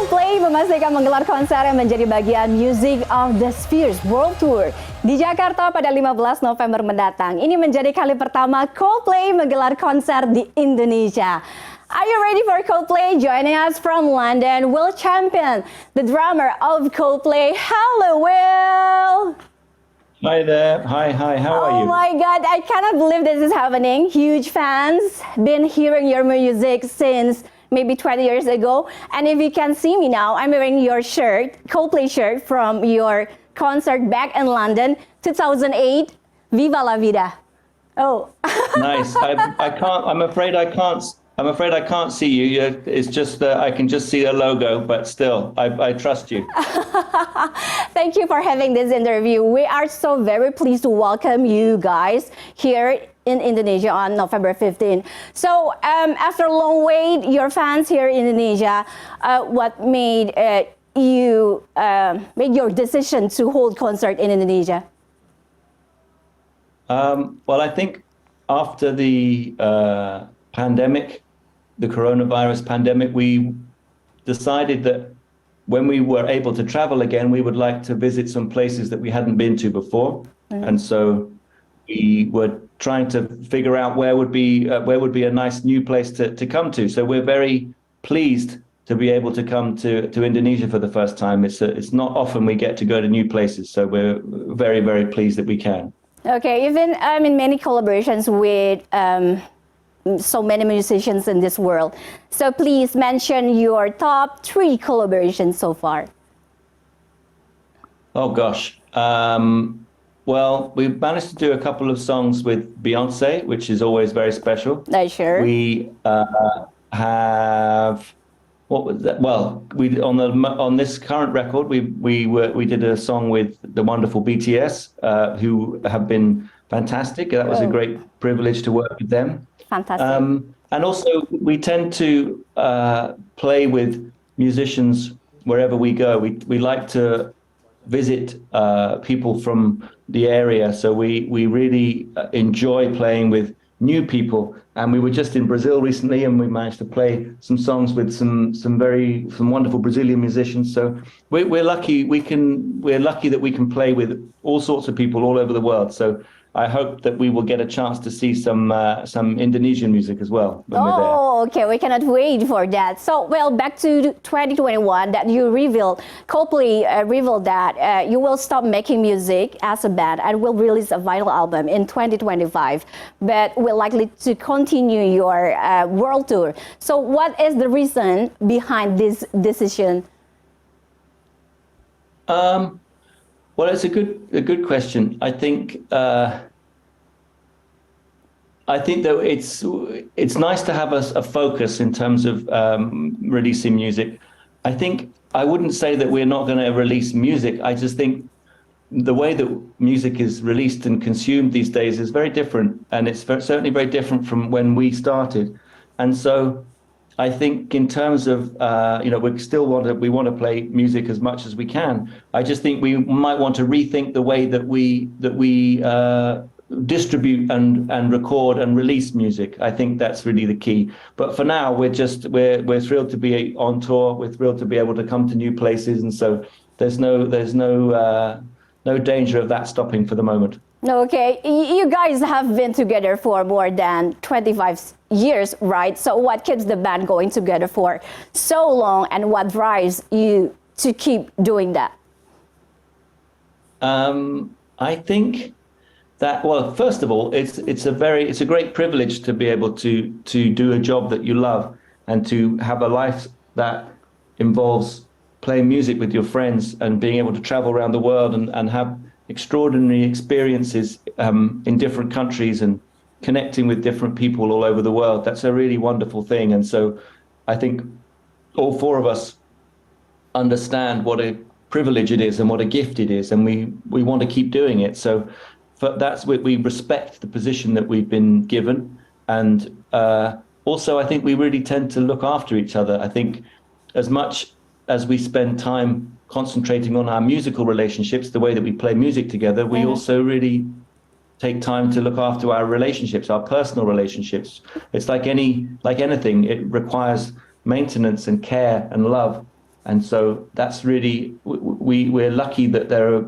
Coldplay memastikan menggelar konser yang menjadi bagian Music of the Spheres World Tour di Jakarta pada 15 November mendatang. Ini menjadi kali pertama Coldplay menggelar konser di Indonesia. Are you ready for Coldplay? Joining us from London, Will Champion, the drummer of Coldplay. Hello, Will! Hi there. Hi. How are you? Oh my God, I cannot believe this is happening. Huge fans, been hearing your music since maybe 20 years ago. And if you can see me now, I'm wearing your shirt, Coldplay shirt from your concert back in London, 2008, Viva la Vida. Oh. Nice. I can't. I'm afraid I can't. I'm afraid I can't see you. It's just that I can just see a logo, but still, I trust you. Thank you for having this interview. We are so very pleased to welcome you guys here in Indonesia on November 15. So after a long wait, your fans here in Indonesia, what made you make your decision to hold concert in Indonesia? Well, I think after the pandemic, the coronavirus pandemic, we decided that when we were able to travel again, we would like to visit some places that we hadn't been to before. Mm-hmm. And so we were trying to figure out where would be a nice new place to come to. So we're very pleased to be able to come to Indonesia for the first time. It's not often we get to go to new places. So we're very, very pleased that we can. Okay, even in many collaborations with so many musicians in this world. So please mention your top 3 collaborations so far. Oh gosh. Well, we've managed to do a couple of songs with Beyonce, which is always very special. Sure. We have what was that? Well, we on this current record, we did a song with the wonderful BTS, who have been fantastic. That was a great privilege to work with them. Fantastic. And also, we tend to play with musicians wherever we go. We like to visit people from the area, so we really enjoy playing with new people. And we were just in Brazil recently, and we managed to play some songs with some wonderful Brazilian musicians. So we're lucky. We're lucky that we can play with all sorts of people all over the world. So I hope that we will get a chance to see some Indonesian music as well when we're there. Oh, okay. We cannot wait for that. So, well, back to 2021, that you Coldplay revealed that you will stop making music as a band and will release a vinyl album in 2025, but we're likely to continue your world tour. So, what is the reason behind this decision? Well, it's a good question. I think that it's nice to have a focus in terms of releasing music. I think I wouldn't say that we're not going to release music. I just think the way that music is released and consumed these days is very different, and it's certainly very different from when we started. And so I think in terms of, we want to play music as much as we can. I just think we might want to rethink the way that we distribute and record and release music. I think that's really the key. But for now, we're thrilled to be on tour. We're thrilled to be able to come to new places. And so there's no danger of that stopping for the moment. Okay, you guys have been together for more than 25 years, right? So what keeps the band going together for so long, and what drives you to keep doing that? I think that, well, first of all, it's a great privilege to be able to do a job that you love and to have a life that involves playing music with your friends and being able to travel around the world and have extraordinary experiences in different countries and connecting with different people all over the world. That's a really wonderful thing. And so I think all 4 of us understand what a privilege it is and what a gift it is, and we want to keep doing it. So that's what we respect, the position that we've been given. And also, I think we really tend to look after each other. I think as much as we spend time concentrating on our musical relationships, the way that we play music together, we also really take time to look after our relationships, our personal relationships. It's like anything, it requires maintenance and care and love. And so that's really, we're lucky that I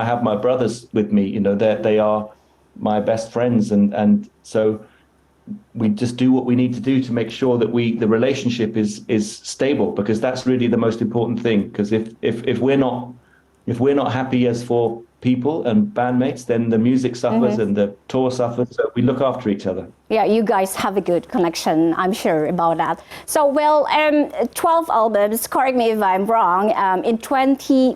have my brothers with me, you know, they are my best friends. And so we just do what we need to do to make sure that the relationship is stable, because that's really the most important thing. Because if we're not happy as four people and bandmates, then the music suffers and the tour suffers. So we look after each other. Yeah, you guys have a good connection, I'm sure about that. So, well, 12 albums, correct me if I'm wrong, in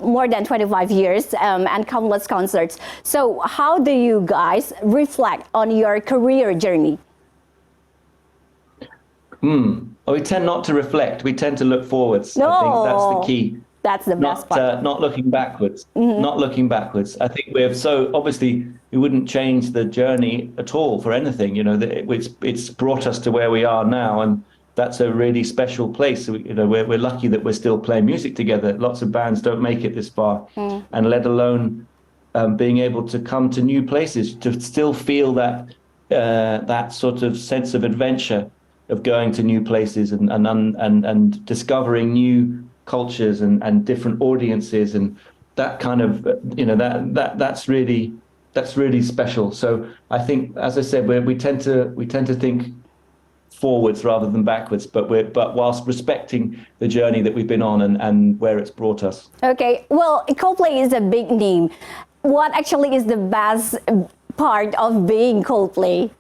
more than 25 years, and countless concerts. So how do you guys reflect on your career journey? Well, we tend not to reflect. We tend to look forwards. No. I think that's the key. That's the best part. Not looking backwards. Not looking backwards. I think obviously we wouldn't change the journey at all for anything. You know, it's brought us to where we are now, and that's a really special place. So, you know, we're lucky that we're still playing music together. Lots of bands don't make it this far, and let alone being able to come to new places, to still feel that sort of sense of adventure of going to new places and discovering new cultures and different audiences, and that kind of, you know, that's really special. So I think, as I said, we tend to think forwards rather than backwards, but whilst respecting the journey that we've been on and where it's brought us. Okay, well, Coldplay is a big name. What actually is the best part of being Coldplay?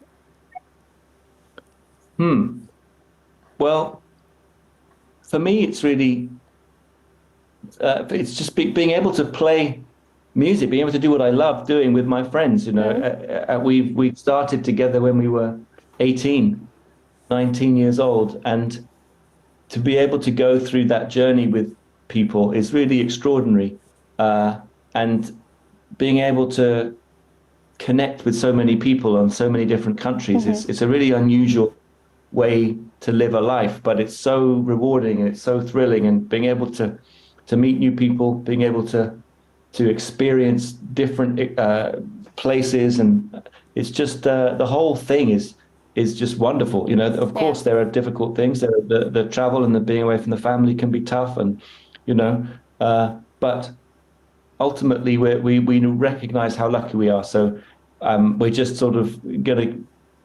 Well, for me, it's really it's just being able to play music, being able to do what I love doing with my friends. You know, we started together when we were 18, 19 years old, and to be able to go through that journey with people is really extraordinary. And being able to connect with so many people on so many different countries, it's a really unusual way to live a life, but it's so rewarding and it's so thrilling. And being able to meet new people, being able to experience different places, and it's just the whole thing is just wonderful. You know, of course there are difficult things. The travel and the being away from the family can be tough, and you know, but ultimately we recognize how lucky we are. So we're just sort of gonna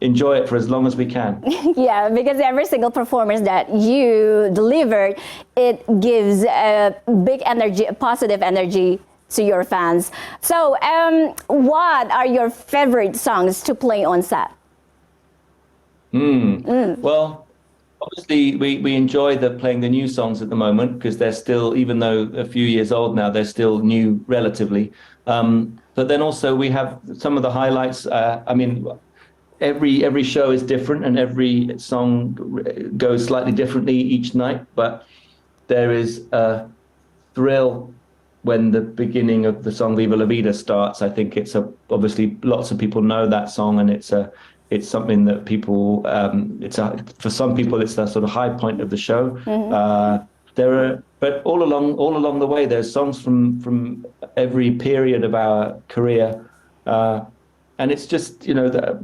enjoy it for as long as we can. Yeah, because every single performance that you delivered, it gives a big energy, a positive energy to your fans. So what are your favorite songs to play on set? Well, obviously we enjoy playing the new songs at the moment, because they're still, even though a few years old now, they're still new relatively. But then also we have some of the highlights. I mean, every show is different, and every song goes slightly differently each night, but there is a thrill when the beginning of the song Viva la Vida starts. I think obviously lots of people know that song, and it's something that people, for some people it's the sort of high point of the show. But all along the way, there's songs from every period of our career, and it's just, you know, the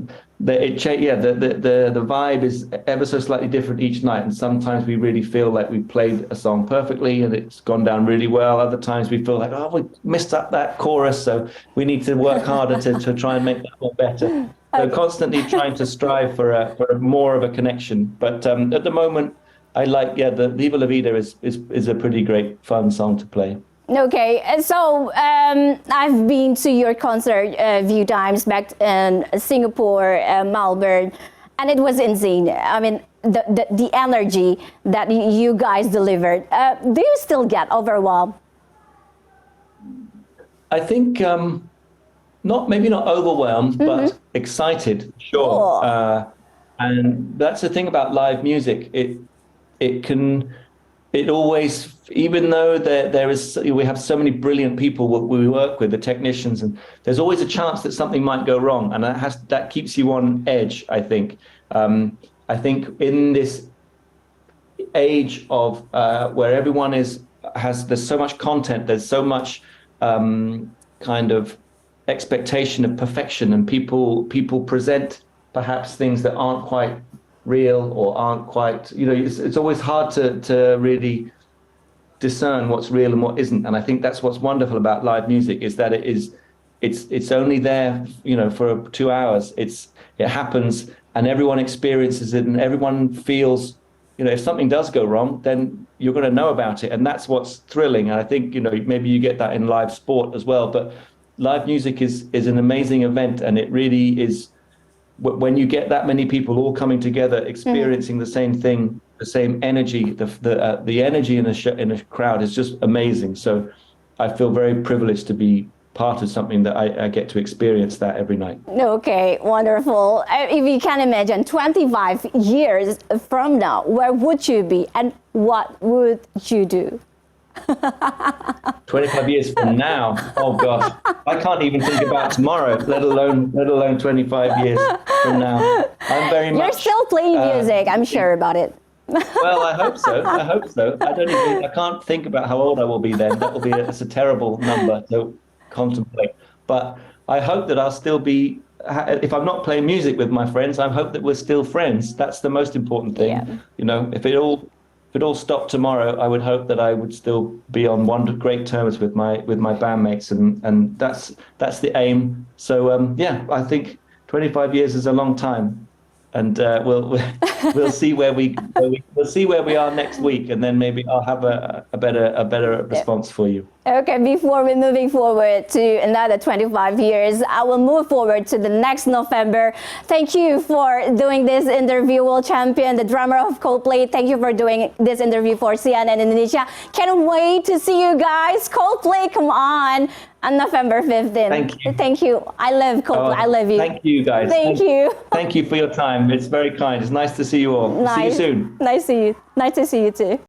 vibe is ever so slightly different each night. And sometimes we really feel like we played a song perfectly and it's gone down really well. Other times we feel like, oh, we missed up that chorus, so we need to work harder to try and make that one better. So constantly trying to strive for more of a connection. But at the moment, I like, the Viva la Vida is a pretty great, fun song to play. Okay, so I've been to your concert a few times back in Singapore, Melbourne, and it was insane. I mean, the energy that you guys delivered. Do you still get overwhelmed? I think maybe not overwhelmed, but excited, sure. Oh. And that's the thing about live music. It always, even though we have so many brilliant people we work with, the technicians, and there's always a chance that something might go wrong, and that keeps you on edge, I think. I think in this age of where everyone there's so much content, there's so much kind of expectation of perfection, and people present perhaps things that aren't quite real or aren't quite, you know, it's always hard to really discern what's real and what isn't. And I think that's what's wonderful about live music, is that it's only there, for 2 hours. It happens and everyone experiences it, and everyone feels, if something does go wrong, then you're going to know about it. And that's what's thrilling. And I think, maybe you get that in live sport as well, but live music is an amazing event. And it really is, when you get that many people all coming together, experiencing the same thing, the same energy, the energy in a crowd is just amazing. So I feel very privileged to be part of something that I get to experience that every night. Okay, wonderful. If you can imagine 25 years from now, where would you be and what would you do? 25 years from now, oh gosh, I can't even think about tomorrow, let alone 25 years from now. I'm very much. You're still playing music, I'm sure about it. Well, I hope so. I can't think about how old I will be then. It's a terrible number to contemplate. But I hope that I'll still be, if I'm not playing music with my friends, I hope that we're still friends. That's the most important thing. Yeah. If it all stopped tomorrow, I would hope that I would still be on great terms with my bandmates, and that's the aim. So I think 25 years is a long time, and we'll see where we are next week, and then maybe I'll have a better response for you. Okay, before we're moving forward to another 25 years, I will move forward to the next November. Thank you for doing this interview, world champion, the drummer of Coldplay. Thank you for doing this interview for CNN Indonesia. Can't wait to see you guys. Coldplay, come on November 15th. Thank you. Thank you. I love Coldplay. I love you. Thank you, guys. Thank you. Thank you for your time. It's very kind. It's nice to see you all. Nice. See you soon. Nice to see you too.